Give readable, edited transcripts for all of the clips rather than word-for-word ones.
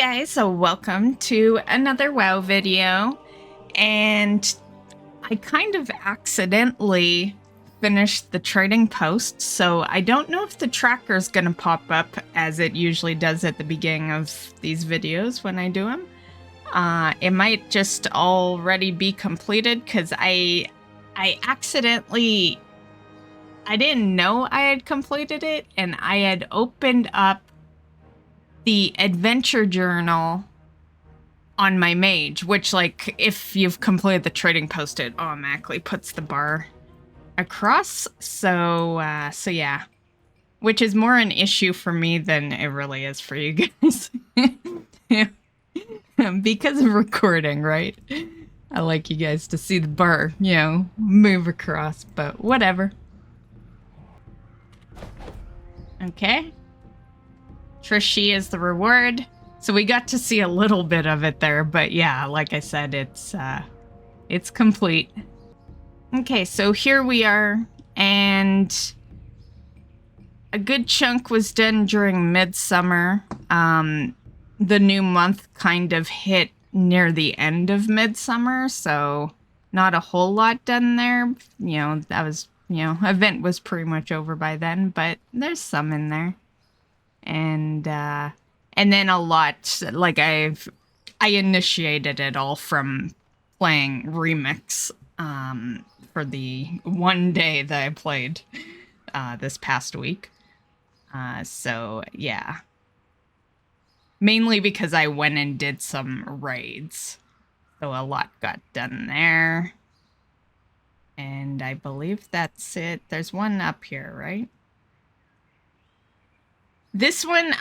guys, so welcome to another WoW video, and I kind of accidentally finished the trading post, so I don't know if the tracker is going to pop up as it usually does at the beginning of these videos when I do them. It might just already be completed because I accidentally, I didn't know I had completed it, and I had opened up the adventure journal on my mage, which, like, if you've completed the trading post, it automatically puts the bar across. So yeah, which is more an issue for me than it really is for you guys. Yeah. Because of recording, right? I like you guys to see the bar, you know, move across, but whatever. Okay. Trishy is the reward. So we got to see a little bit of it there, but yeah, like I said, it's complete. Okay, so here we are, and a good chunk was done during midsummer. The new month kind of hit near the end of midsummer, so not a whole lot done there. You know, that was, you know, event was pretty much over by then, but there's some in there. And then a lot, like I initiated it all from playing Remix for the one day that I played this past week. So yeah, mainly because I went and did some raids, so a lot got done there. And I believe that's it. There's one up here, right? This one,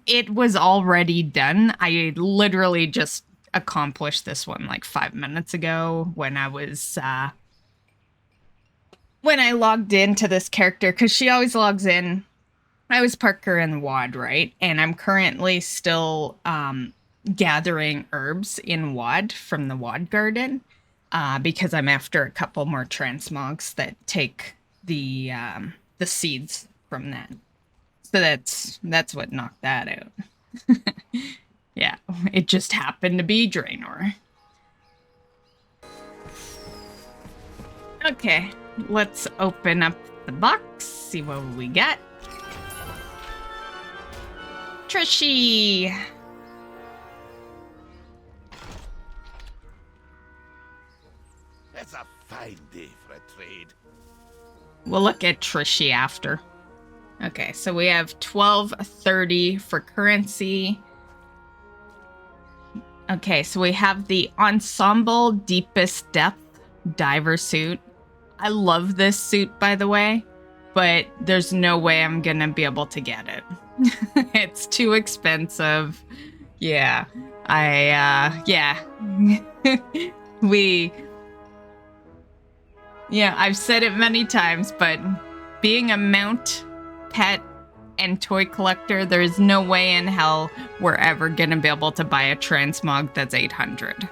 it was already done. I literally just accomplished this one like 5 minutes ago when I was, when I logged into this character, because she always logs in. I was Parker in WoD, right? And I'm currently still gathering herbs in WoD from the WoD garden, because I'm after a couple more transmogs that take the seeds from that. So that's what knocked that out. Yeah, it just happened to be Draenor. Okay, let's open up the box, see what we got. Trishy! That's a fine day for a trade. We'll look at Trishy after. Okay, so we have 1230 for currency. Okay, so we have the Ensemble Deepest Depth diver suit. I love this suit, by the way, but there's no way I'm gonna be able to get it. It's too expensive. Yeah, yeah. Yeah, I've said it many times, but being a mount, pet, and toy collector, there's no way in hell we're ever gonna be able to buy a transmog that's 800.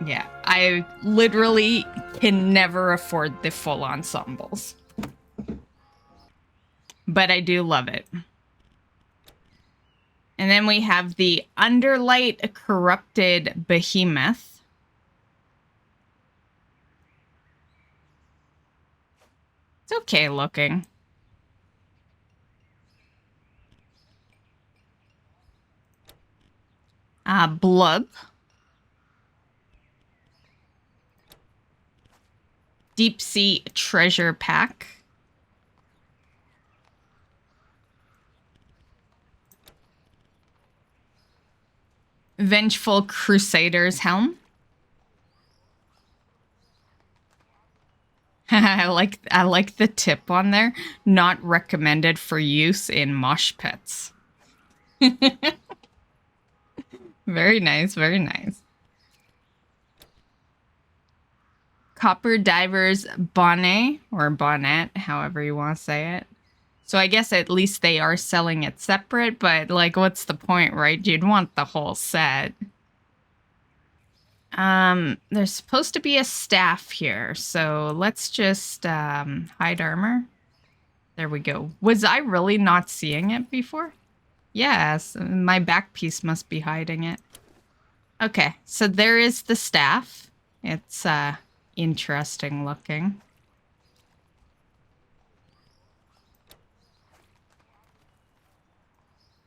Yeah, I literally can never afford the full ensembles. But I do love it. And then we have the Underlight Corrupted Behemoth. It's okay looking. Blub. Deep Sea Treasure Pack. Vengeful Crusader's Helm. I like the tip on there. Not recommended for use in mosh pits. Very nice, very nice. Copper Diver's Bonnet, or Bonnet, however you want to say it. So I guess at least they are selling it separate, but like, what's the point, right? You'd want the whole set. There's supposed to be a staff here, so let's just hide armor. There we go. Was I really not seeing it before? Yes, my back piece must be hiding it. Okay, so there is the staff. It's interesting looking.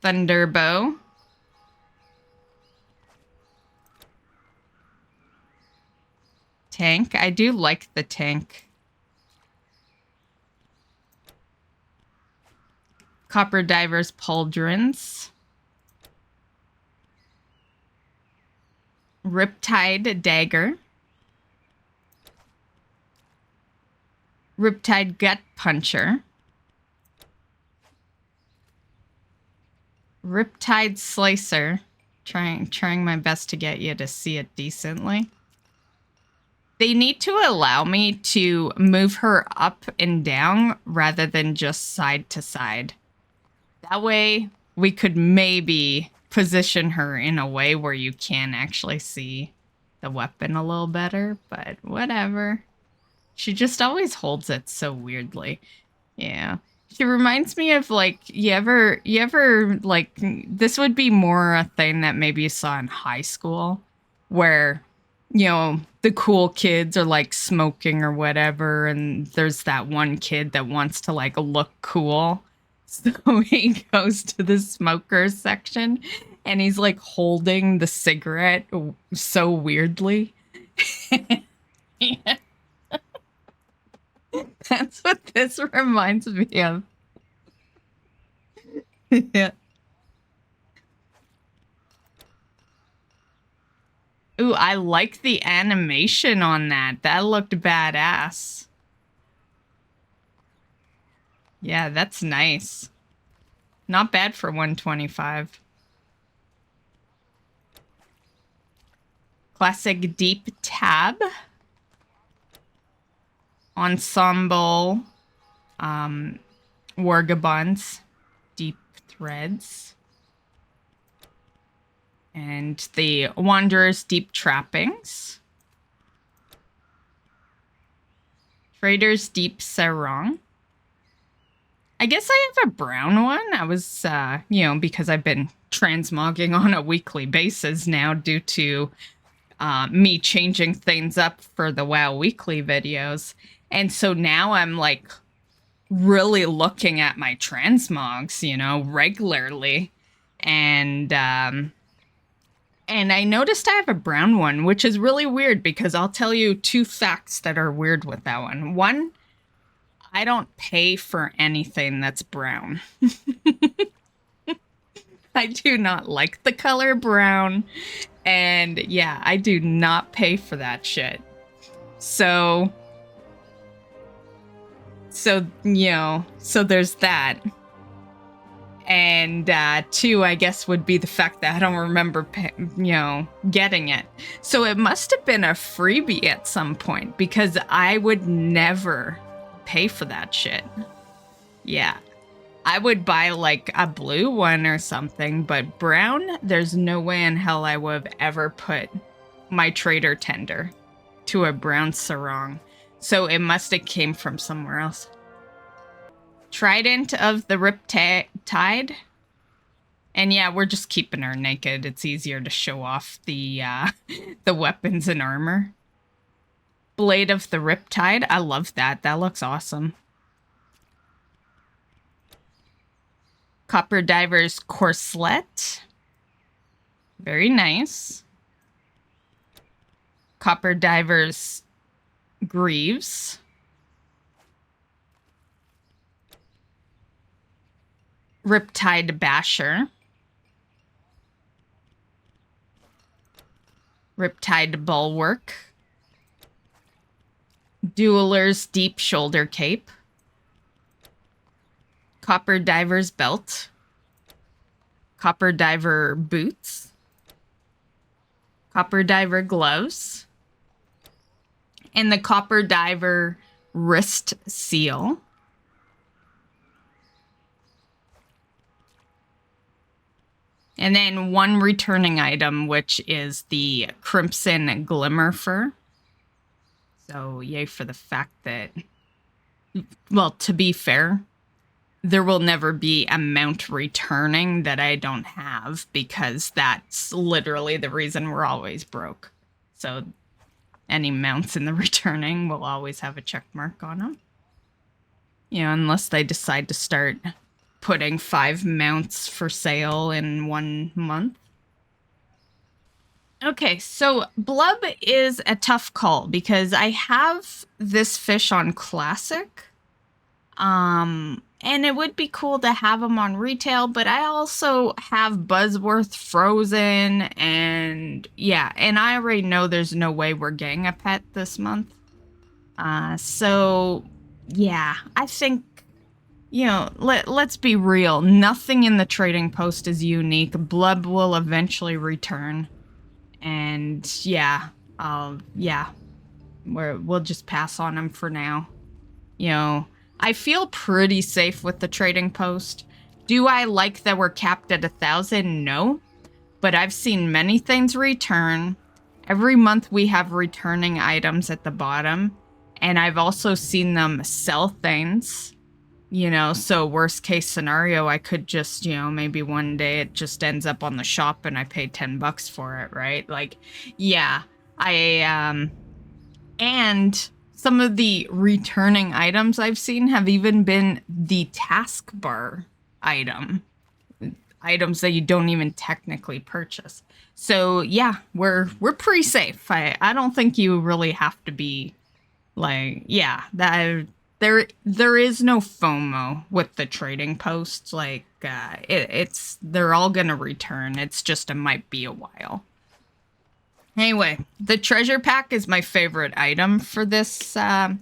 Thunderbow. Tank. I do like the tank. Copper Diver's Pauldrons. Riptide Dagger. Riptide Gut Puncher. Riptide Slicer. Trying my best to get you to see it decently. They need to allow me to move her up and down rather than just side to side. That way, we could maybe position her in a way where you can actually see the weapon a little better, but whatever. She just always holds it so weirdly. Yeah. She reminds me of, like, you ever, like, this would be more a thing that maybe you saw in high school, where, you know, the cool kids are, like, smoking or whatever, and there's that one kid that wants to, like, look cool. So he goes to the smokers section, and he's, like, holding the cigarette so weirdly. Yeah. That's what this reminds me of. Yeah. Ooh, I like the animation on that. That looked badass. Yeah, that's nice. Not bad for 125. Classic Deep Tab. Ensemble. Wargabons. Deep Threads. And the Wanderer's Deep Trappings. Trader's Deep Sarong. I guess I have a brown one. I was, you know, because I've been transmogging on a weekly basis now due to me changing things up for the WoW Weekly videos. And so now I'm, like, really looking at my transmogs, you know, regularly. And I noticed I have a brown one, which is really weird because I'll tell you two facts that are weird with that one. One, I don't pay for anything that's brown. I do not like the color brown. And yeah, I do not pay for that shit. So, you know, so there's that. And two, I guess, would be the fact that I don't remember, you know, getting it. So it must have been a freebie at some point because I would never pay for that shit. Yeah. I would buy like a blue one or something, but brown, there's no way in hell I would have ever put my trader tender to a brown sarong. So it must have came from somewhere else. Trident of the Riptide. And yeah, we're just keeping her naked. It's easier to show off the weapons and armor. Blade of the Riptide. I love that. That looks awesome. Copper Diver's Corselet. Very nice. Copper Diver's Greaves. Riptide Basher. Riptide Bulwark. Dueler's Deep Shoulder Cape. Copper Diver's Belt. Copper Diver Boots. Copper Diver Gloves. And the Copper Diver Wrist Seal. And then one returning item, which is the Crimson Glimmer Fur. So yay for the fact that, well, to be fair, there will never be a mount returning that I don't have, because that's literally the reason we're always broke. So any mounts in the returning will always have a check mark on them. You know, unless they decide to start putting 5 mounts for sale in 1 month. Okay, so Blub is a tough call because I have this fish on Classic. And it would be cool to have them on retail, but I also have Buzzworth frozen, and yeah, and I already know there's no way we're getting a pet this month. So yeah, I think, you know, let's be real. Nothing in the trading post is unique. Blub will eventually return. And yeah, we'll just pass on him for now. You know, I feel pretty safe with the trading post. Do I like that we're capped at 1,000? No. But I've seen many things return. Every month we have returning items at the bottom. And I've also seen them sell things. You know, so worst case scenario, I could just, you know, maybe one day it just ends up on the shop and I pay $10 for it, right? Like, yeah, and some of the returning items I've seen have even been the taskbar items that you don't even technically purchase. So yeah, we're pretty safe. I don't think you really have to be like, yeah, that. There is no FOMO with the trading posts. Like, they're all gonna return. It's just, it might be a while. Anyway, the treasure pack is my favorite item for this month.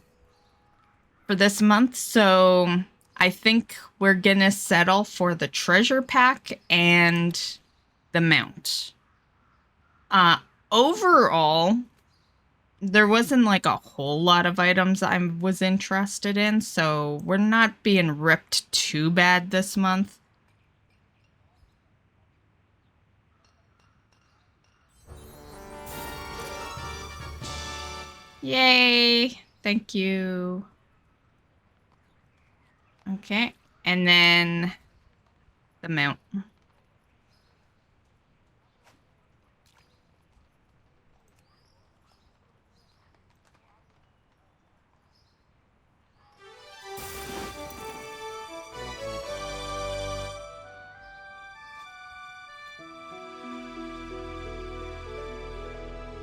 So I think we're gonna settle for the treasure pack and the mount. Overall, there wasn't like a whole lot of items I was interested in, so we're not being ripped too bad this month. Yay! Thank you. Okay, and then the mount.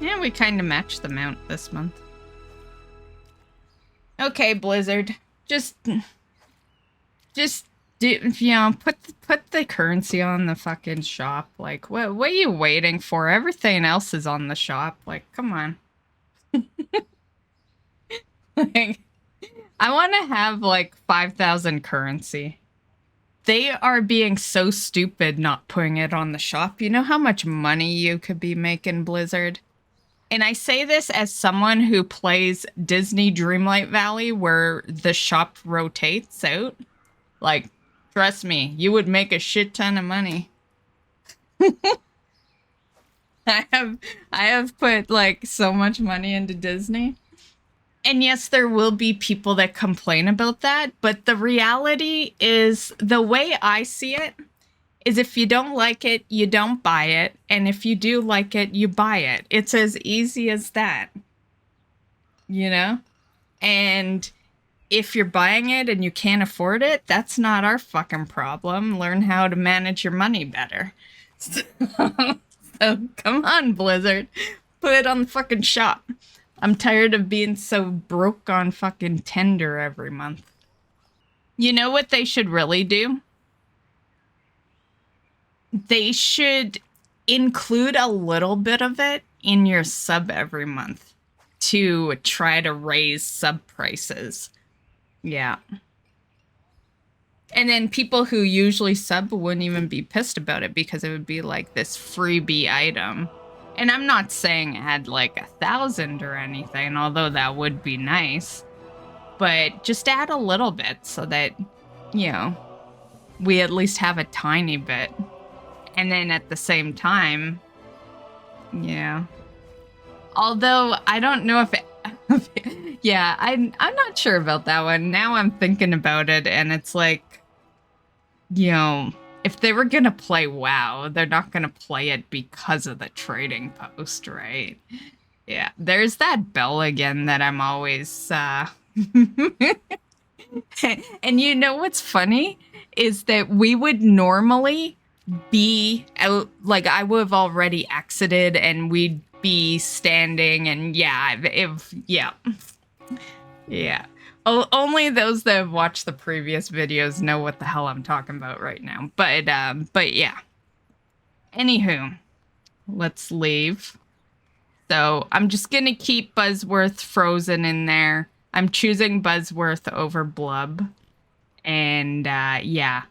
Yeah, we kind of matched the mount this month. Okay, Blizzard. Just do, you know, put the currency on the fucking shop. Like, what are you waiting for? Everything else is on the shop. Like, come on. Like, I want to have like 5,000 currency. They are being so stupid not putting it on the shop. You know how much money you could be making, Blizzard? And I say this as someone who plays Disney Dreamlight Valley, where the shop rotates out. Like, trust me, you would make a shit ton of money. I have put like so much money into Disney. And yes, there will be people that complain about that, but the reality is, the way I see it is, if you don't like it, you don't buy it. And if you do like it, you buy it. It's as easy as that. You know? And if you're buying it and you can't afford it, that's not our fucking problem. Learn how to manage your money better. So come on, Blizzard. Put it on the fucking shop. I'm tired of being so broke on fucking Tinder every month. You know what they should really do? They should include a little bit of it in your sub every month to try to raise sub prices. Yeah. And then people who usually sub wouldn't even be pissed about it, because it would be like this freebie item. And I'm not saying add like 1,000 or anything, although that would be nice. But just add a little bit so that, you know, we at least have a tiny bit. And then at the same time, yeah. Although I don't know if it, yeah, I'm not sure about that one. Now I'm thinking about it, and it's like, you know, if they were gonna play WoW, they're not gonna play it because of the trading post, right? Yeah, there's that bell again that I'm always, and you know what's funny? Is that we would normally be out, like I would have already exited and we'd be standing and yeah, yeah. Only those that have watched the previous videos know what the hell I'm talking about right now. But yeah. Anywho, let's leave. So I'm just gonna keep Buzzworth frozen in there. I'm choosing Buzzworth over Blub. And yeah.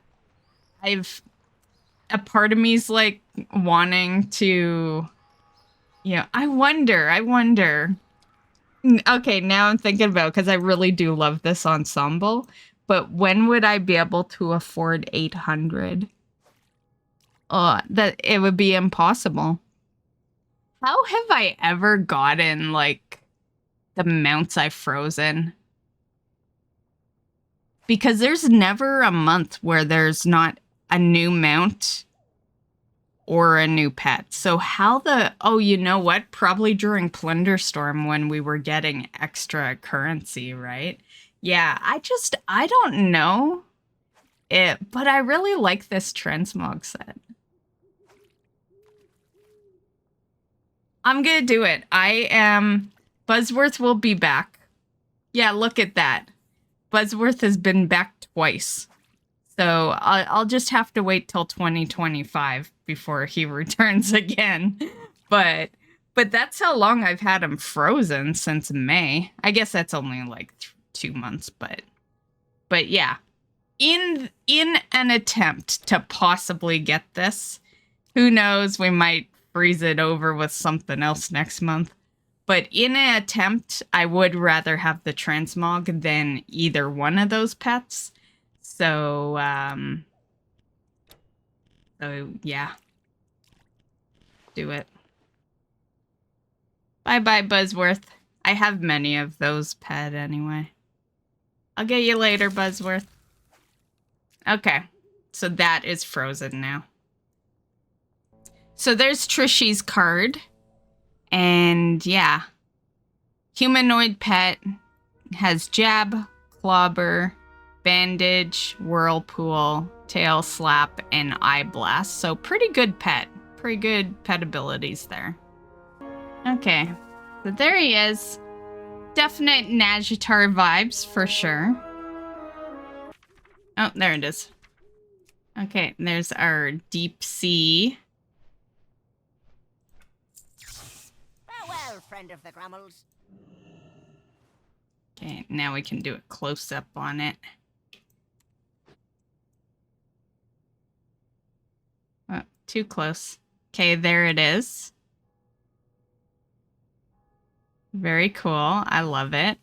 A part of me's like wanting to, you know, I wonder. Okay, now I'm thinking about, because I really do love this ensemble, but when would I be able to afford 800? That it would be impossible. How have I ever gotten, like, the mounts I've frozen? Because there's never a month where there's not a new mount or a new pet. So how the... Oh, you know what? Probably during Plunderstorm when we were getting extra currency, right? Yeah, I don't know it, but I really like this transmog set. I'm gonna do it. Buzzworth will be back. Yeah, look at that. Buzzworth has been back twice. So I'll just have to wait till 2025 before he returns again. But that's how long I've had him frozen, since May. I guess that's only like 2 months, but yeah. In an attempt to possibly get this, who knows, we might freeze it over with something else next month. But in an attempt, I would rather have the transmog than either one of those pets. So yeah. Do it. Bye-bye, Buzzworth. I have many of those pet anyway. I'll get you later, Buzzworth. Okay. So that is frozen now. So there's Trishy's card. And yeah. Humanoid pet has Jab, Clobber, Bandage, Whirlpool, Tail Slap, and Eye Blast. So pretty good pet. Pretty good pet abilities there. Okay. So there he is. Definite Nagitar vibes for sure. Oh, there it is. Okay, there's our Deep Sea. Farewell, friend of the Grummels. Okay, now we can do a close-up on it. Oh, too close. Okay, there it is. Very cool. I love it.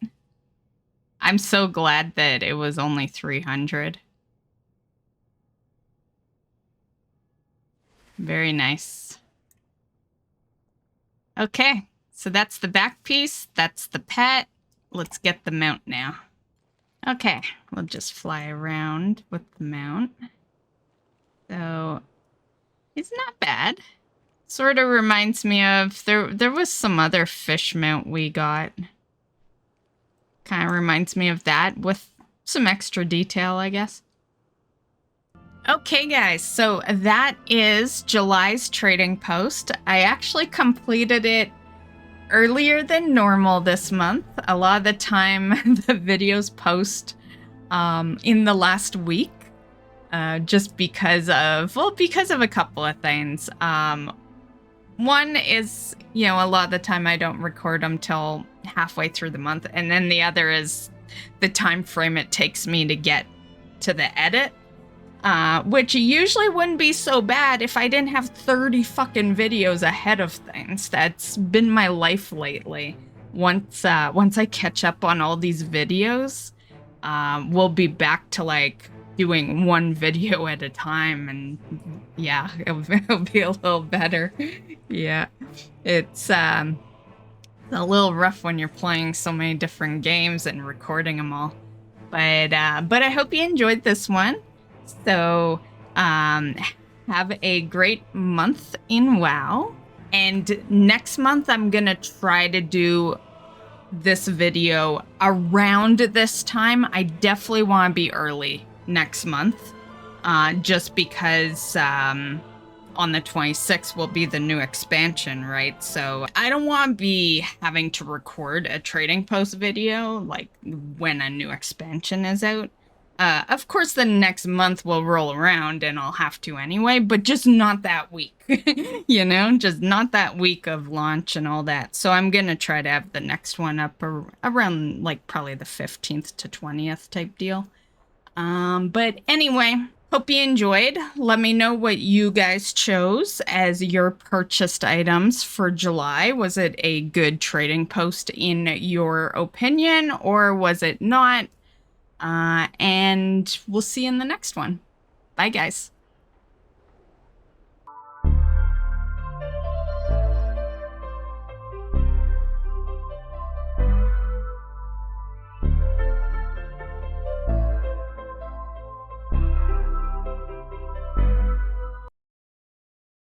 I'm so glad that it was only 300. Very nice. Okay, so that's the back piece. That's the pet. Let's get the mount now. Okay, we'll just fly around with the mount. So, it's not bad. Sort of reminds me of, there was some other fish mount we got. Kind of reminds me of that with some extra detail, I guess. Okay, guys, so that is July's trading post. I actually completed it earlier than normal this month. A lot of the time, the videos post in the last week, just because of a couple of things. One is, you know, a lot of the time I don't record them till halfway through the month, and then the other is the time frame it takes me to get to the edit, which usually wouldn't be so bad if I didn't have 30 fucking videos ahead of things. That's been my life lately. Once I catch up on all these videos, we'll be back to like doing one video at a time, and yeah, it'll be a little better. Yeah, it's a little rough when you're playing so many different games and recording them all. But I hope you enjoyed this one. So Have a great month in WoW. And next month, I'm going to try to do this video around this time. I definitely want to be early next month, just because on the 26th will be the new expansion, right? So I don't want to be having to record a trading post video like when a new expansion is out. Of course, the next month will roll around and I'll have to anyway, but just not that week, you know, just not that week of launch and all that. So I'm going to try to have the next one up around like probably the 15th to 20th type deal. But anyway, hope you enjoyed. Let me know what you guys chose as your purchased items for July. Was it a good trading post in your opinion, or was it not? And we'll see you in the next one. Bye, guys.